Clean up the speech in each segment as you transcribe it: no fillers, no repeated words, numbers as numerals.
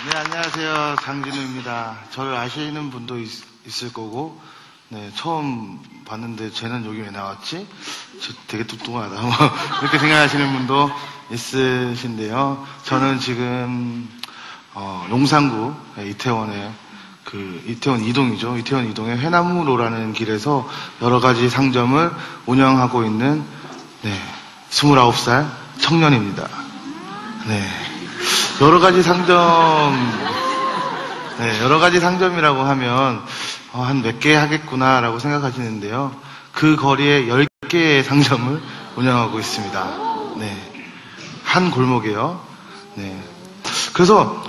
네, 안녕하세요. 장진우입니다. 저를 아시는 분도 있을 거고, 네, 처음 봤는데 쟤는 여기 왜 나왔지? 저 되게 뚱뚱하다. 뭐 이렇게 생각하시는 분도 있으신데요. 저는 지금 용산구 이태원에 이태원 이동이죠. 이태원 이동의 회나무로라는 길에서 여러 가지 상점을 운영하고 있는 29살 청년입니다. 네. 여러 가지 상점이라고 하면 한 몇 개 하겠구나라고 생각하시는데요. 그 거리에 10개의 상점을 운영하고 있습니다. 네. 한 골목이에요. 네. 그래서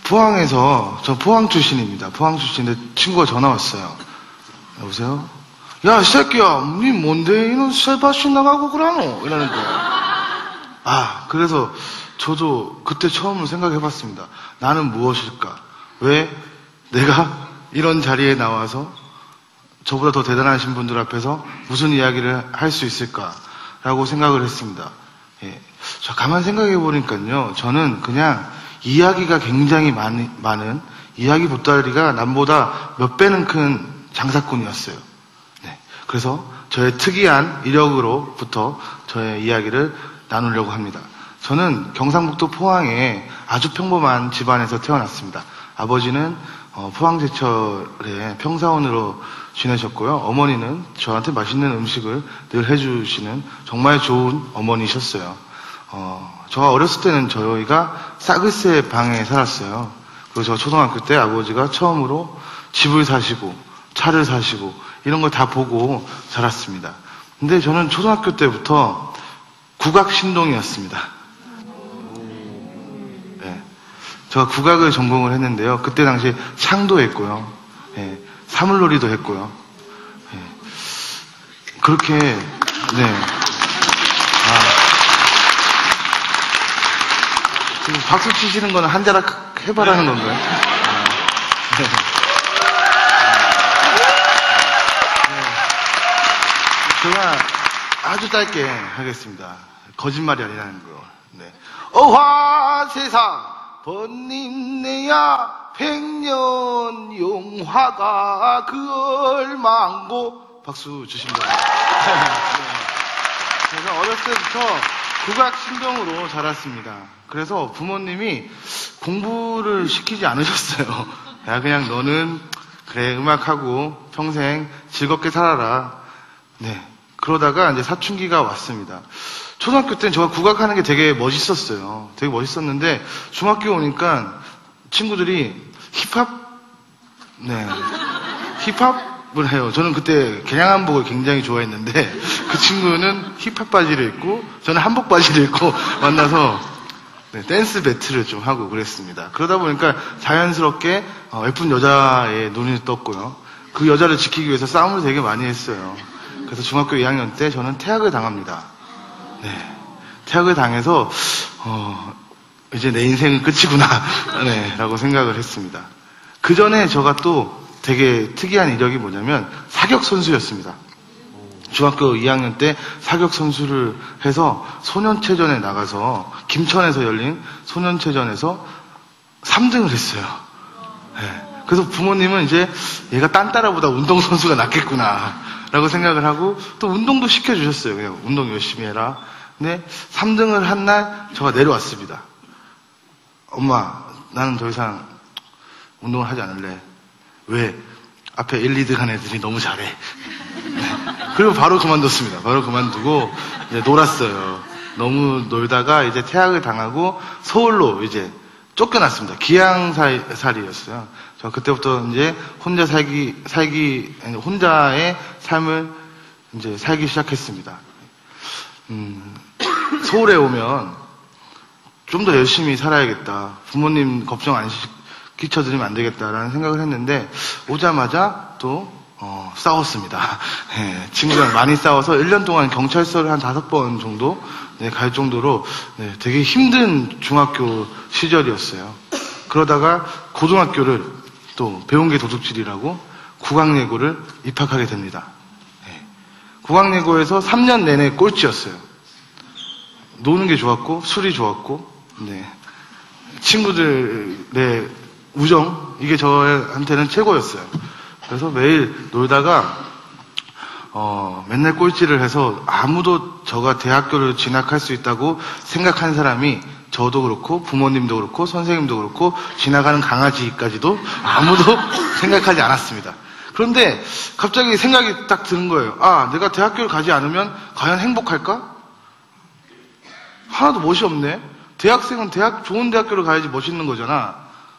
포항에서, 저 포항 출신입니다. 포항 출신인데 친구가 전화 왔어요. 여보세요? 야, 이 새끼야, 니 뭔데 이놈 쇠밭이 나가고 그러노? 이러는 거예요. 그래서 저도 그때 처음으로 생각해봤습니다. 나는 무엇일까? 왜 내가 이런 자리에 나와서 저보다 더 대단하신 분들 앞에서 무슨 이야기를 할 수 있을까라고 생각을 했습니다. 예. 저 가만 생각해보니까요, 저는 그냥 이야기가 굉장히 많은 이야기 보따리가 남보다 몇 배는 큰 장사꾼이었어요. 네. 그래서 저의 특이한 이력으로부터 저의 이야기를 나누려고 합니다. 저는 경상북도 포항에 아주 평범한 집안에서 태어났습니다. 아버지는 포항제철에 평사원으로 지내셨고요. 어머니는 저한테 맛있는 음식을 늘 해주시는 정말 좋은 어머니셨어요. 제가 어렸을 때는 저희가 싸글새 방에 살았어요. 그리고 저 초등학교 때 아버지가 처음으로 집을 사시고 차를 사시고 이런 걸 다 보고 자랐습니다. 근데 저는 초등학교 때부터 국악신동이었습니다. 네. 제가 국악을 전공을 했는데요. 그때 당시 창도 했고요. 네. 사물놀이도 했고요. 네. 그렇게, 네. 지금 박수 치시는 거는 한 자락 해봐라는 건가요? 네. 제가 아주 짧게 하겠습니다. 거짓말이 아니라는 거. 네. 어화세상 번님내야 백년 용화가 그얼망고 박수 주십니다. 제가 어렸을 때부터 국악신동으로 자랐습니다. 그래서 부모님이 공부를 시키지 않으셨어요. 야, 그냥 너는 그래 음악하고 평생 즐겁게 살아라. 네. 그러다가 이제 사춘기가 왔습니다. 초등학교 때는 제가 국악하는 게 되게 멋있었어요. 되게 멋있었는데 중학교 오니까 친구들이 힙합을 해요. 저는 그때 개량한복을 굉장히 좋아했는데 그 친구는 힙합 바지를 입고 저는 한복 바지를 입고 만나서 댄스 배틀을 좀 하고 그랬습니다. 그러다 보니까 자연스럽게 예쁜 여자의 눈이 떴고요. 그 여자를 지키기 위해서 싸움을 되게 많이 했어요. 그래서 중학교 2학년 때 저는 퇴학을 당합니다. 네. 퇴학을 당해서, 이제 내 인생은 끝이구나. 네. 라고 생각을 했습니다. 그 전에 제가 또 되게 특이한 이력이 뭐냐면 사격선수였습니다. 중학교 2학년 때 사격선수를 해서 소년체전에 나가서 김천에서 열린 소년체전에서 3등을 했어요. 네. 그래서 부모님은 이제 얘가 딴 딸아보다 운동선수가 낫겠구나 라고 생각을 하고 또 운동도 시켜주셨어요. 그냥 운동 열심히 해라. 근데 3등을 한 날 제가 내려왔습니다. 엄마, 나는 더 이상 운동을 하지 않을래. 왜? 앞에 1, 2등 한 애들이 너무 잘해. 네. 그리고 바로 그만뒀습니다. 바로 그만두고 이제 놀았어요. 너무 놀다가 이제 퇴학을 당하고 서울로 이제 쫓겨났습니다. 기양살이였어요. 저 그때부터 이제 혼자의 삶을 이제 살기 시작했습니다. 서울에 오면 좀 더 열심히 살아야겠다. 부모님 걱정 안 끼쳐드리면 안 되겠다라는 생각을 했는데 오자마자 또 싸웠습니다. 네, 친구랑 많이 싸워서 1년 동안 경찰서를 한 5번 정도 갈 정도로 되게 힘든 중학교 시절이었어요. 그러다가 고등학교를 또 배운 게 도둑질이라고 국악예고를 입학하게 됩니다. 네. 국악예고에서 3년 내내 꼴찌였어요. 노는 게 좋았고 술이 좋았고 친구들의 우정, 이게 저한테는 최고였어요. 그래서 매일 놀다가, 맨날 꼴찌를 해서 아무도 저가 대학교를 진학할 수 있다고 생각한 사람이 저도 그렇고 부모님도 그렇고 선생님도 그렇고 지나가는 강아지까지도 아무도 생각하지 않았습니다. 그런데 갑자기 생각이 딱 드는 거예요. 아, 내가 대학교를 가지 않으면 과연 행복할까? 하나도 멋이 없네. 대학생은 좋은 대학교를 가야지 멋있는 거잖아.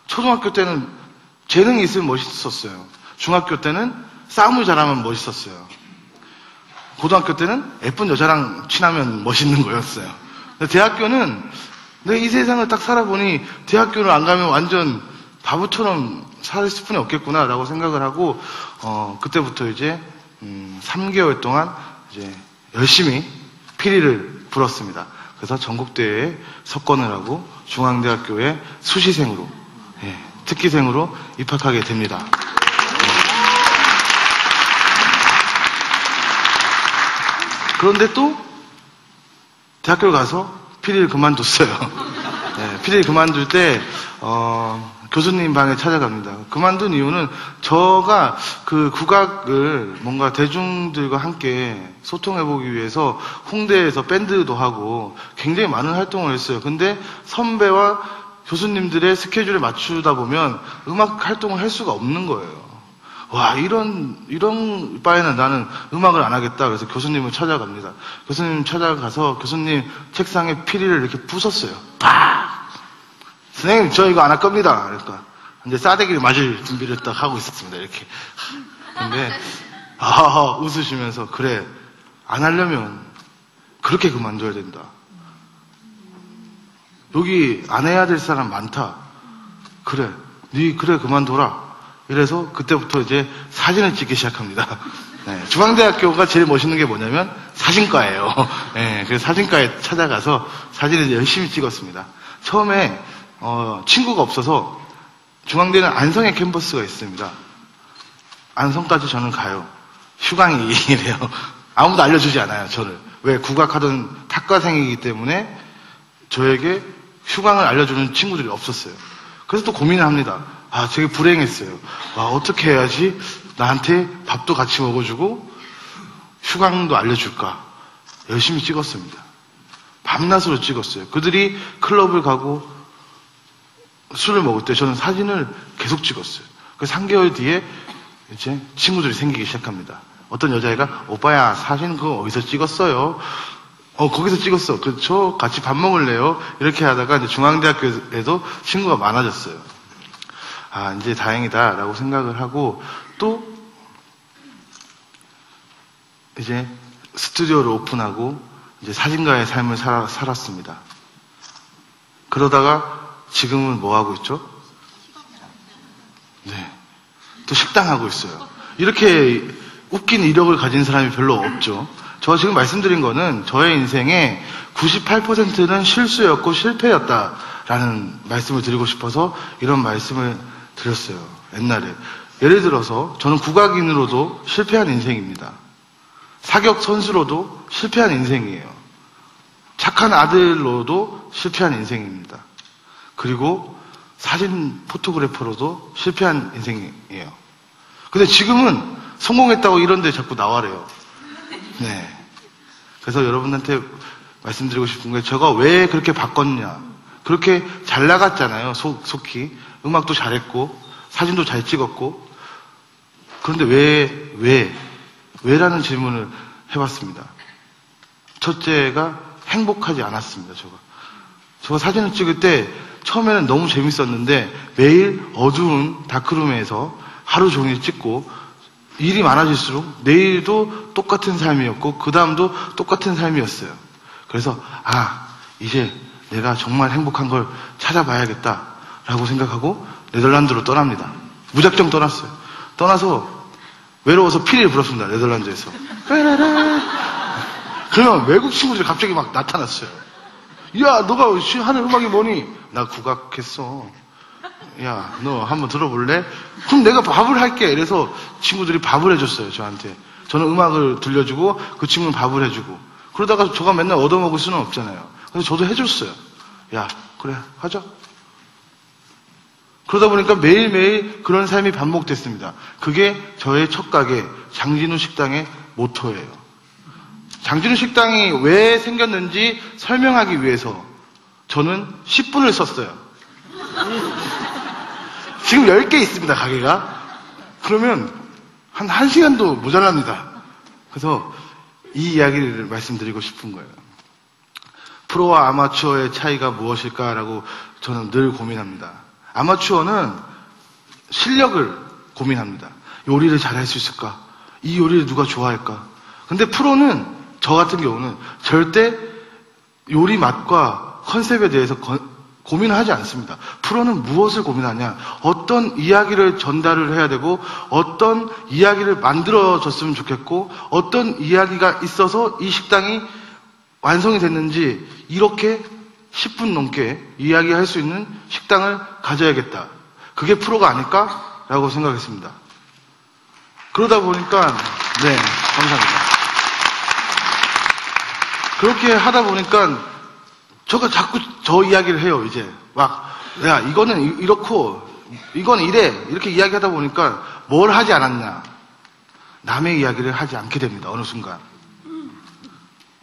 초등학교 때는 재능이 있으면 멋있었어요. 중학교 때는 싸움을 잘하면 멋있었어요. 고등학교 때는 예쁜 여자랑 친하면 멋있는 거였어요. 근데 대학교는 내가 이 세상을 딱 살아보니 대학교를 안 가면 완전 바보처럼 살 수뿐이 없겠구나라고 생각을 하고, 그때부터 이제 3개월 동안 이제 열심히 피리를 불었습니다. 그래서 전국대회에 석권을 하고 중앙대학교에 수시생으로, 특기생으로 입학하게 됩니다. 그런데 또 대학교를 가서 피리를 그만뒀어요. 피리를 그만둘 때 교수님 방에 찾아갑니다. 그만둔 이유는 저가 그 국악을 뭔가 대중들과 함께 소통해보기 위해서 홍대에서 밴드도 하고 굉장히 많은 활동을 했어요. 근데 선배와 교수님들의 스케줄에 맞추다 보면 음악 활동을 할 수가 없는 거예요. 와, 이런 바에는 나는 음악을 안 하겠다. 그래서 교수님을 찾아갑니다. 교수님 찾아가서 교수님 책상에 피리를 이렇게 부쉈어요. 팍! 선생님, 저 이거 안 할 겁니다. 그러니까 이제 싸대기를 맞을 준비를 딱 하고 있었습니다. 이렇게. 근데 웃으시면서 그래, 안 하려면 그렇게 그만둬야 된다. 여기 안 해야 될 사람 많다. 그래, 그래 그만둬라. 이래서 그때부터 이제 사진을 찍기 시작합니다. 중앙대학교가 제일 멋있는 게 뭐냐면 사진과예요. 그래서 사진과에 찾아가서 사진을 열심히 찍었습니다. 처음에 친구가 없어서 중앙대는 안성에 캠퍼스가 있습니다. 안성까지 저는 가요. 휴강이래요. 아무도 알려주지 않아요, 저를. 왜? 국악하던 탁과생이기 때문에 저에게 휴강을 알려주는 친구들이 없었어요. 그래서 또 고민을 합니다. 아, 되게 불행했어요. 와, 어떻게 해야지 나한테 밥도 같이 먹어주고 휴강도 알려줄까. 열심히 찍었습니다. 밤낮으로 찍었어요. 그들이 클럽을 가고 술을 먹을 때 저는 사진을 계속 찍었어요. 그래서 3개월 뒤에 이제 친구들이 생기기 시작합니다. 어떤 여자애가 오빠야, 사진 그거 어디서 찍었어요? 거기서 찍었어. 저 같이 밥 먹을래요? 이렇게 하다가 이제 중앙대학교에도 친구가 많아졌어요. 아, 이제 다행이다라고 생각을 하고 또 이제 스튜디오를 오픈하고 이제 사진가의 삶을 살았습니다. 그러다가 지금은 뭐 하고 있죠? 네. 또 식당 하고 있어요. 이렇게 웃긴 이력을 가진 사람이 별로 없죠. 저 지금 말씀드린 거는 저의 인생의 98%는 실수였고 실패였다라는 말씀을 드리고 싶어서 이런 말씀을 드렸어요. 옛날에. 예를 들어서 저는 국악인으로도 실패한 인생입니다. 사격 선수로도 실패한 인생이에요. 착한 아들로도 실패한 인생입니다. 그리고 사진 포토그래퍼로도 실패한 인생이에요. 근데 지금은 성공했다고 이런 데 자꾸 나와래요. 네. 그래서 여러분한테 말씀드리고 싶은 게 제가 왜 그렇게 바꿨냐. 그렇게 잘 나갔잖아요. 속히. 음악도 잘했고 사진도 잘 찍었고. 그런데 왜라는 질문을 해봤습니다. 첫째가 행복하지 않았습니다. 제가 사진을 찍을 때 처음에는 너무 재밌었는데 매일 어두운 다크룸에서 하루 종일 찍고 일이 많아질수록 내일도 똑같은 삶이었고 그 다음도 똑같은 삶이었어요. 그래서 이제 내가 정말 행복한 걸 찾아봐야겠다라고 생각하고 네덜란드로 떠납니다. 무작정 떠났어요. 떠나서 외로워서 피리를 불었습니다. 네덜란드에서. 그러면 외국 친구들이 갑자기 막 나타났어요. 야, 너가 하는 음악이 뭐니? 나 국악했어. 야, 너 한번 들어볼래? 그럼 내가 밥을 할게. 이래서 친구들이 밥을 해줬어요, 저한테. 저는 음악을 들려주고 그 친구는 밥을 해주고. 그러다가 저가 맨날 얻어먹을 수는 없잖아요. 그래서 저도 해줬어요. 야, 그래, 하자. 그러다 보니까 매일매일 그런 삶이 반복됐습니다. 그게 저의 첫 가게 장진우 식당의 모토예요. 장진우 식당이 왜 생겼는지 설명하기 위해서 저는 10분을 썼어요. 지금 10개 있습니다, 가게가. 그러면 한 1시간도 모자랍니다. 그래서 이 이야기를 말씀드리고 싶은 거예요. 프로와 아마추어의 차이가 무엇일까라고 저는 늘 고민합니다. 아마추어는 실력을 고민합니다. 요리를 잘할 수 있을까? 이 요리를 누가 좋아할까? 근데 프로는, 저 같은 경우는 절대 요리 맛과 컨셉에 대해서 고민을 하지 않습니다. 프로는 무엇을 고민하냐? 어떤 이야기를 전달을 해야 되고, 어떤 이야기를 만들어줬으면 좋겠고, 어떤 이야기가 있어서 이 식당이 완성이 됐는지, 이렇게 10분 넘게 이야기할 수 있는 식당을 가져야겠다. 그게 프로가 아닐까라고 생각했습니다. 그러다 보니까, 네, 감사합니다. 그렇게 하다 보니까 저가 자꾸 저 이야기를 해요, 이제. 막, 야, 이거는 이렇고, 이건 이래. 이렇게 이야기하다 보니까 뭘 하지 않았냐. 남의 이야기를 하지 않게 됩니다, 어느 순간.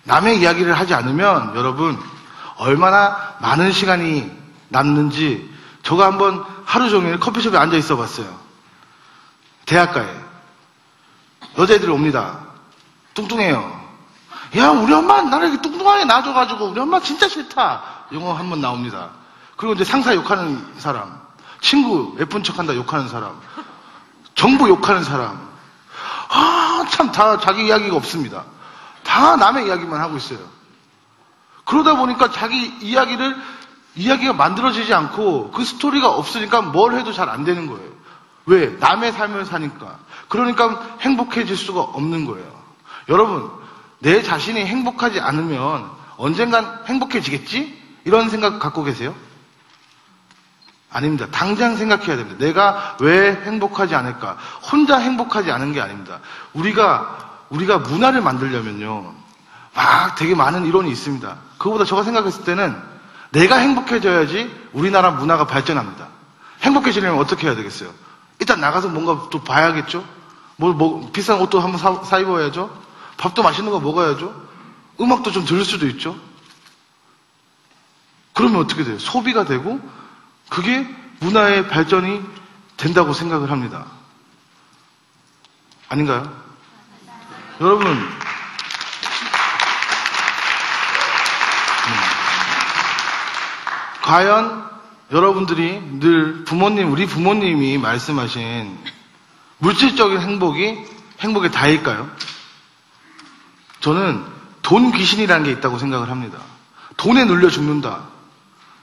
남의 이야기를 하지 않으면 여러분, 얼마나 많은 시간이 남는지, 저가 한번 하루 종일 커피숍에 앉아 있어 봤어요. 대학가에. 여자애들이 옵니다. 뚱뚱해요. 야, 우리 엄마 나를 이렇게 뚱뚱하게 낳아줘가지고 우리 엄마 진짜 싫다. 영어 한번 나옵니다. 그리고 이제 상사 욕하는 사람, 친구 예쁜 척한다 욕하는 사람, 정부 욕하는 사람, 참 다 자기 이야기가 없습니다. 다 남의 이야기만 하고 있어요. 그러다 보니까 자기 이야기가 만들어지지 않고 그 스토리가 없으니까 뭘 해도 잘 안 되는 거예요. 왜? 남의 삶을 사니까. 그러니까 행복해질 수가 없는 거예요. 여러분, 내 자신이 행복하지 않으면 언젠간 행복해지겠지? 이런 생각 갖고 계세요? 아닙니다. 당장 생각해야 됩니다. 내가 왜 행복하지 않을까? 혼자 행복하지 않은 게 아닙니다. 우리가 문화를 만들려면요, 막 되게 많은 이론이 있습니다. 그거보다 제가 생각했을 때는 내가 행복해져야지 우리나라 문화가 발전합니다. 행복해지려면 어떻게 해야 되겠어요? 일단 나가서 뭔가 또 봐야겠죠? 비싼 옷도 한번 사 입어야죠? 밥도 맛있는 거 먹어야죠? 음악도 좀 들을 수도 있죠? 그러면 어떻게 돼요? 소비가 되고 그게 문화의 발전이 된다고 생각을 합니다. 아닌가요? 여러분, 과연 여러분들이 늘 우리 부모님이 말씀하신 물질적인 행복이 행복의 다일까요? 저는 돈 귀신이라는 게 있다고 생각을 합니다. 돈에 눌려 죽는다.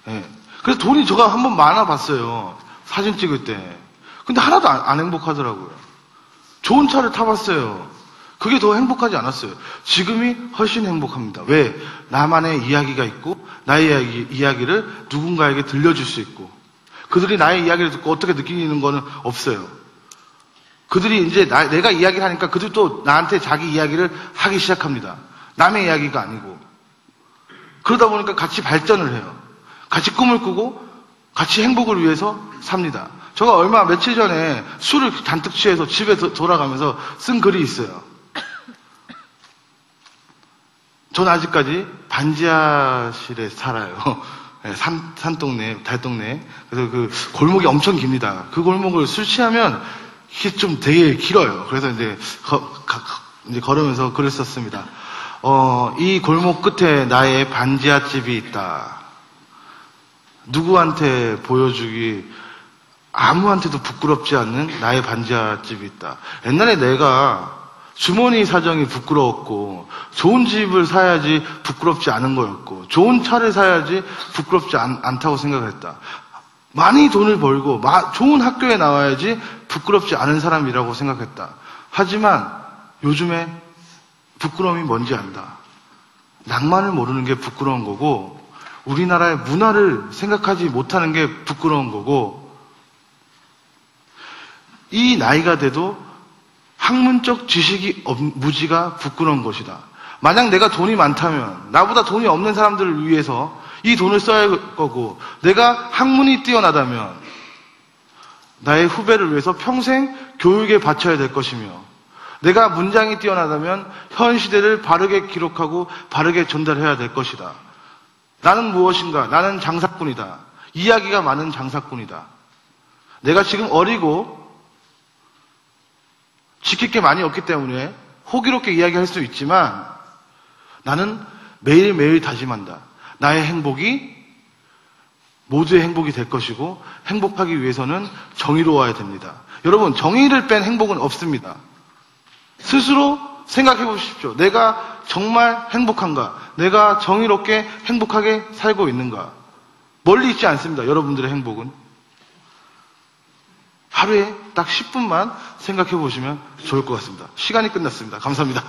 예. 그래서 돈이 제가 한번 많아봤어요. 사진 찍을 때. 근데 하나도 안 행복하더라고요. 좋은 차를 타봤어요. 그게 더 행복하지 않았어요. 지금이 훨씬 행복합니다. 왜? 나만의 이야기가 있고 나의 이야기를 누군가에게 들려줄 수 있고, 그들이 나의 이야기를 듣고 어떻게 느끼는 거는 없어요. 그들이 이제 내가 이야기를 하니까 그들도 나한테 자기 이야기를 하기 시작합니다. 남의 이야기가 아니고. 그러다 보니까 같이 발전을 해요. 같이 꿈을 꾸고 같이 행복을 위해서 삽니다. 제가 며칠 전에 술을 잔뜩 취해서 집에 돌아가면서 쓴 글이 있어요. 전 아직까지 반지하실에 살아요. 산동네, 달동네. 그래서 그 골목이 엄청 깁니다. 그 골목을 술 취하면 이게 좀 되게 길어요. 그래서 이제 걸으면서 글을 썼습니다. 이 골목 끝에 나의 반지하집이 있다. 누구한테 보여주기, 아무한테도 부끄럽지 않는 나의 반지하집이 있다. 옛날에 내가 주머니 사정이 부끄러웠고, 좋은 집을 사야지 부끄럽지 않은 거였고, 좋은 차를 사야지 부끄럽지 않다고 생각을 했다. 많이 돈을 벌고 좋은 학교에 나와야지 부끄럽지 않은 사람이라고 생각했다. 하지만 요즘에 부끄러움이 뭔지 안다. 낭만을 모르는 게 부끄러운 거고, 우리나라의 문화를 생각하지 못하는 게 부끄러운 거고, 이 나이가 돼도 학문적 지식이 무지가 부끄러운 것이다. 만약 내가 돈이 많다면 나보다 돈이 없는 사람들을 위해서 이 돈을 써야 할 거고, 내가 학문이 뛰어나다면 나의 후배를 위해서 평생 교육에 바쳐야 될 것이며, 내가 문장이 뛰어나다면 현 시대를 바르게 기록하고 바르게 전달해야 될 것이다. 나는 무엇인가? 나는 장사꾼이다. 이야기가 많은 장사꾼이다. 내가 지금 어리고 지킬 게 많이 없기 때문에 호기롭게 이야기할 수 있지만 나는 매일매일 다짐한다. 나의 행복이 모두의 행복이 될 것이고 행복하기 위해서는 정의로워야 됩니다. 여러분, 정의를 뺀 행복은 없습니다. 스스로 생각해 보십시오. 내가 정말 행복한가? 내가 정의롭게 행복하게 살고 있는가? 멀리 있지 않습니다. 여러분들의 행복은. 하루에 딱 10분만 생각해 보시면 좋을 것 같습니다. 시간이 끝났습니다. 감사합니다.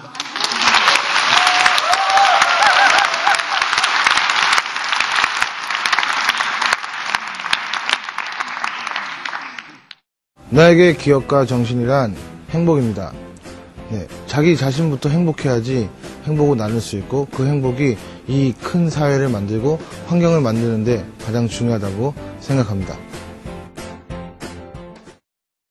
나에게 기억과 정신이란 행복입니다. 네, 자기 자신부터 행복해야지 행복을 나눌 수 있고 그 행복이 이 큰 사회를 만들고 환경을 만드는데 가장 중요하다고 생각합니다.